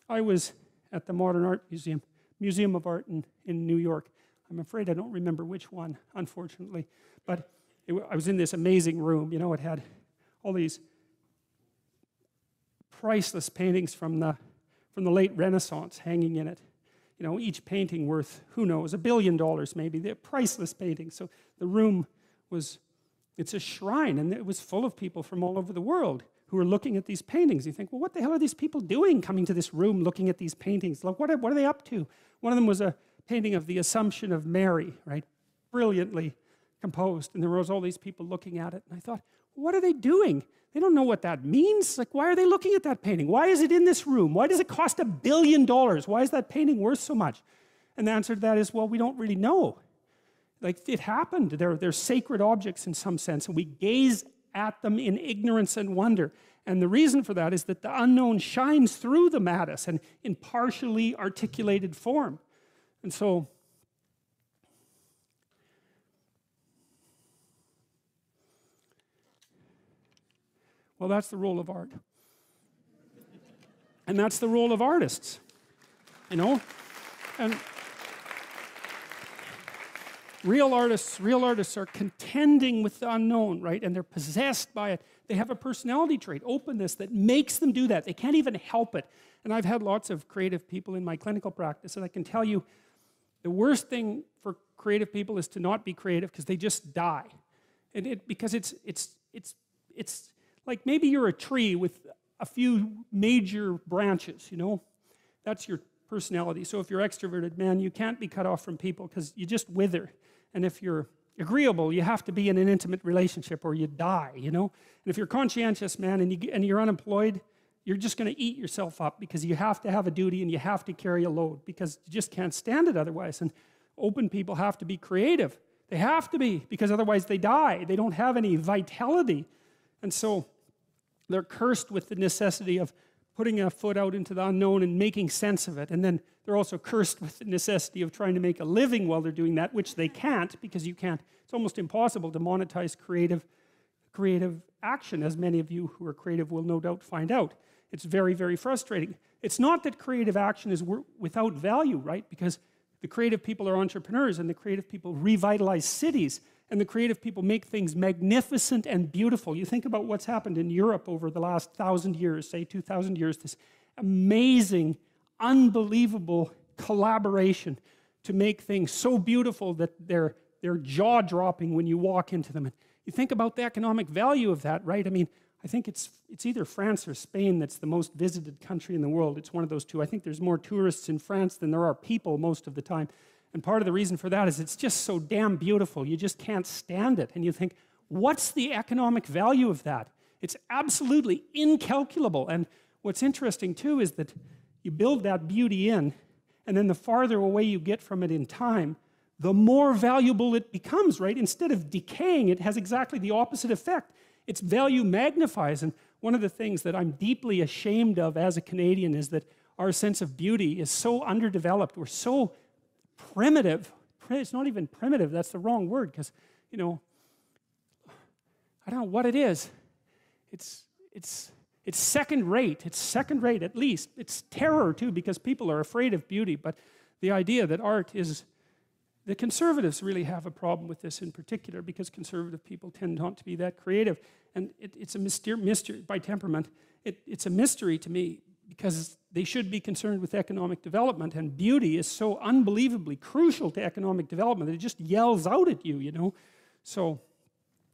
I was at the Modern Art Museum, Museum of Art in New York. I'm afraid I don't remember which one, unfortunately. But I was in this amazing room. You know, it had all these priceless paintings from the late Renaissance hanging in it. You know, each painting worth, who knows, $1 billion maybe. They're priceless paintings. So the room was, it's a shrine, and it was full of people from all over the world who were looking at these paintings. You think, well, what the hell are these people doing coming to this room looking at these paintings? Like, what are they up to? One of them was a painting of the Assumption of Mary, right? Brilliantly composed. And there was all these people looking at it. And I thought, what are they doing? They don't know what that means. Like, why are they looking at that painting? Why is it in this room? Why does it cost $1 billion? Why is that painting worth so much? And the answer to that is, well, we don't really know. Like, it happened. They're sacred objects in some sense, and we gaze at them in ignorance and wonder. And the reason for that is that the unknown shines through them at us and in partially articulated form. And so, well, that's the role of art. And that's the role of artists, you know? And real artists are contending with the unknown, right? And they're possessed by it. They have a personality trait, openness, that makes them do that. They can't even help it. And I've had lots of creative people in my clinical practice, and I can tell you the worst thing for creative people is to not be creative, because they just die. And because it's like maybe you're a tree with a few major branches, you know? That's your personality. So if you're extroverted, man, you can't be cut off from people because you just wither. And if you're agreeable, you have to be in an intimate relationship or you die, you know? And if you're conscientious, man, and you're unemployed, you're just going to eat yourself up because you have to have a duty and you have to carry a load because you just can't stand it otherwise. And open people have to be creative. They have to be, because otherwise they die. They don't have any vitality. And so they're cursed with the necessity of putting a foot out into the unknown and making sense of it. And then they're also cursed with the necessity of trying to make a living while they're doing that, which they can't, because you can't. It's almost impossible to monetize creative action, as many of you who are creative will no doubt find out. It's very, very frustrating. It's not that creative action is without value, right? Because the creative people are entrepreneurs, and the creative people revitalize cities, and the creative people make things magnificent and beautiful. You think about what's happened in Europe over the last 1,000 years, say 2,000 years, this amazing, unbelievable collaboration to make things so beautiful that they're jaw-dropping when you walk into them. And you think about the economic value of that, right? I mean, I think it's either France or Spain that's the most visited country in the world. It's one of those two. I think there's more tourists in France than there are people most of the time. And part of the reason for that is it's just so damn beautiful. You just can't stand it. And you think, what's the economic value of that? It's absolutely incalculable. And what's interesting too is that you build that beauty in, and then the farther away you get from it in time, the more valuable it becomes, right? Instead of decaying, it has exactly the opposite effect. Its value magnifies. And one of the things that I'm deeply ashamed of as a Canadian is that our sense of beauty is so underdeveloped. We're so primitive. It's not even primitive, that's the wrong word, because, you know, I don't know what it is. It's second rate. It's second rate at least. It's terror too, because people are afraid of beauty. But the idea that art is, the conservatives really have a problem with this in particular, because conservative people tend not to be that creative. And it's a mystery by temperament. It's a mystery to me, because they should be concerned with economic development, and beauty is so unbelievably crucial to economic development that it just yells out at you, you know? So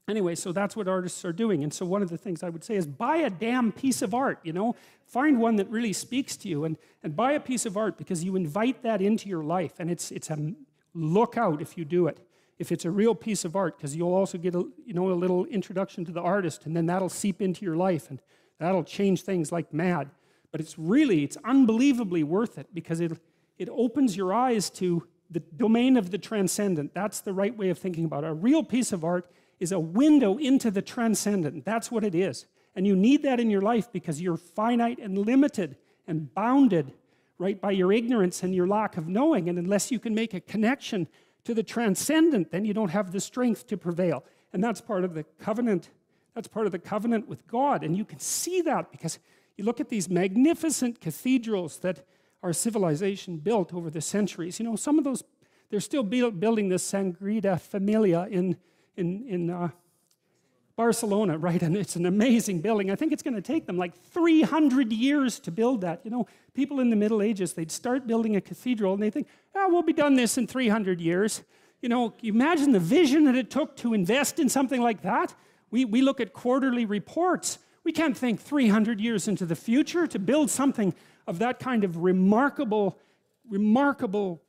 anyway, so that's what artists are doing. And so one of the things I would say is buy a damn piece of art, you know? Find one that really speaks to you, and buy a piece of art, because you invite that into your life, and it's a look out if you do it. If it's a real piece of art, because you'll also get a little introduction to the artist, and then that'll seep into your life, and that'll change things like mad. But it's unbelievably worth it, because it opens your eyes to the domain of the transcendent. That's the right way of thinking about it. A real piece of art is a window into the transcendent. That's what it is. And you need that in your life, because you're finite and limited and bounded, right, by your ignorance and your lack of knowing. And unless you can make a connection to the transcendent, then you don't have the strength to prevail. And that's part of the covenant. That's part of the covenant with God. And you can see that, because You look at these magnificent cathedrals that our civilization built over the centuries. You know, some of those, they're still building the Sagrada Familia in Barcelona, right? And it's an amazing building. I think it's going to take them like 300 years to build that. You know, people in the Middle Ages, they'd start building a cathedral and they think, oh, we'll be done this in 300 years. You know, you imagine the vision that it took to invest in something like that. We look at quarterly reports. We can't think 300 years into the future to build something of that kind of remarkable,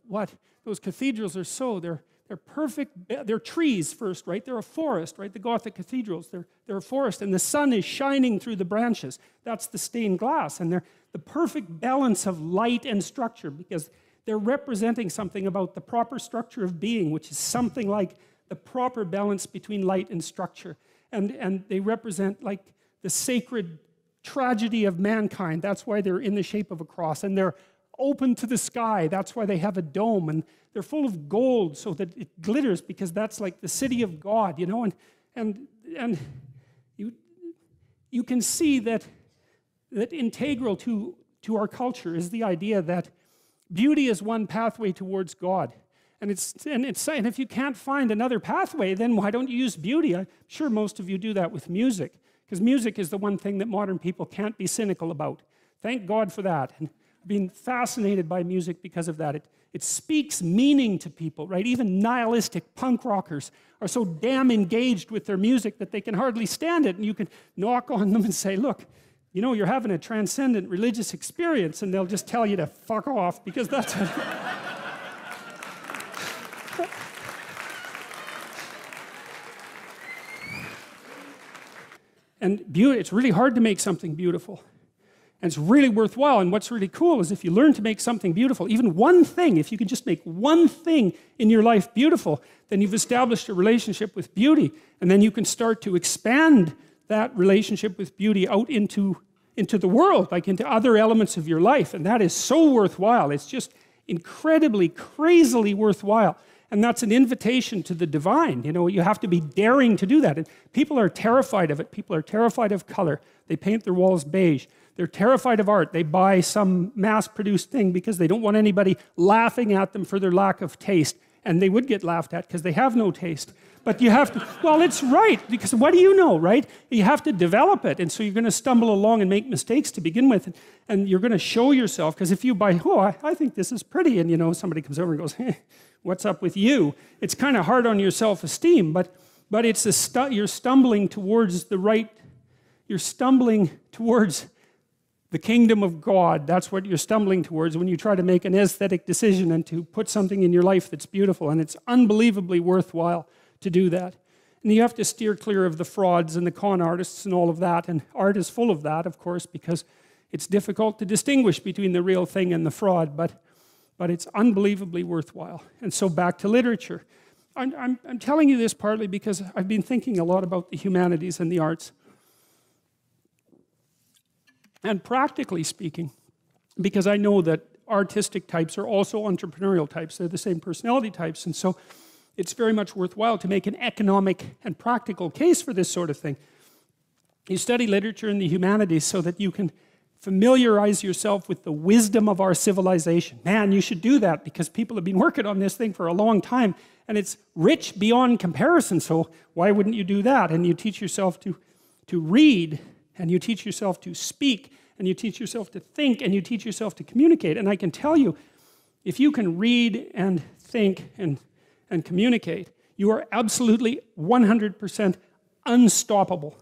what? Those cathedrals are so, they're perfect, they're trees first, right? They're a forest, right? The Gothic cathedrals, they're a forest, and the sun is shining through the branches. That's the stained glass, and they're the perfect balance of light and structure, because they're representing something about the proper structure of being, which is something like the proper balance between light and structure. And they represent like the sacred tragedy of mankind. That's why they're in the shape of a cross. And they're open to the sky. That's why they have a dome. And they're full of gold so that it glitters, because that's like the city of God, you know. And you can see that integral to our culture is the idea that beauty is one pathway towards God. And if you can't find another pathway, then why don't you use beauty? I'm sure most of you do that with music, because music is the one thing that modern people can't be cynical about. Thank God for that. And I've been fascinated by music because of that. It speaks meaning to people, right? Even nihilistic punk rockers are so damn engaged with their music that they can hardly stand it. And you can knock on them and say, look, you know, you're having a transcendent religious experience, and they'll just tell you to fuck off, because that's what... And beauty, it's really hard to make something beautiful. And it's really worthwhile. And what's really cool is if you learn to make something beautiful, even one thing, if you can just make one thing in your life beautiful, then you've established a relationship with beauty. And then you can start to expand that relationship with beauty out into the world, like into other elements of your life. And that is so worthwhile. It's just incredibly, crazily worthwhile. And that's an invitation to the divine. You know, you have to be daring to do that. And people are terrified of it. People are terrified of color. They paint their walls beige. They're terrified of art. They buy some mass-produced thing because they don't want anybody laughing at them for their lack of taste. And they would get laughed at because they have no taste. But you have to, well, it's right, because what do you know, right? You have to develop it. And so you're going to stumble along and make mistakes to begin with. And you're going to show yourself, because if you buy, oh, I think this is pretty, and you know, somebody comes over and goes, hey, what's up with you? It's kind of hard on your self-esteem, but it's you're stumbling towards the right, you're stumbling towards the kingdom of God. That's what you're stumbling towards when you try to make an aesthetic decision and to put something in your life that's beautiful. And it's unbelievably worthwhile to do that. And you have to steer clear of the frauds and the con artists and all of that. And art is full of that, of course, because it's difficult to distinguish between the real thing and the fraud, but it's unbelievably worthwhile. And so back to literature. I'm telling you this partly because I've been thinking a lot about the humanities and the arts. And practically speaking, because I know that artistic types are also entrepreneurial types. They're the same personality types. And so it's very much worthwhile to make an economic and practical case for this sort of thing. You study literature and the humanities so that you can familiarize yourself with the wisdom of our civilization. Man, you should do that, because people have been working on this thing for a long time, and it's rich beyond comparison, so why wouldn't you do that? And you teach yourself to read, and you teach yourself to speak, and you teach yourself to think, and you teach yourself to communicate. And I can tell you, if you can read and think and communicate, you are absolutely 100% unstoppable.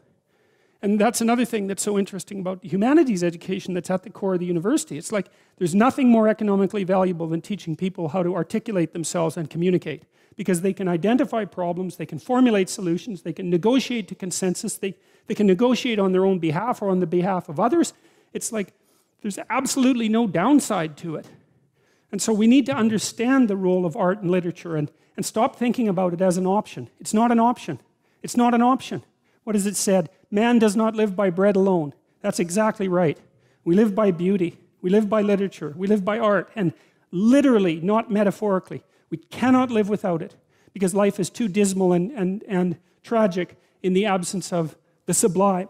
And that's another thing that's so interesting about the humanities education that's at the core of the university. It's like there's nothing more economically valuable than teaching people how to articulate themselves and communicate, because they can identify problems, they can formulate solutions, they can negotiate to consensus, they can negotiate on their own behalf or on the behalf of others. It's like there's absolutely no downside to it. And so we need to understand the role of art and literature and stop thinking about it as an option. It's not an option. It's not an option. What is it said? Man does not live by bread alone. That's exactly right. We live by beauty. We live by literature. We live by art. And literally, not metaphorically. We cannot live without it, because life is too dismal and tragic in the absence of the sublime.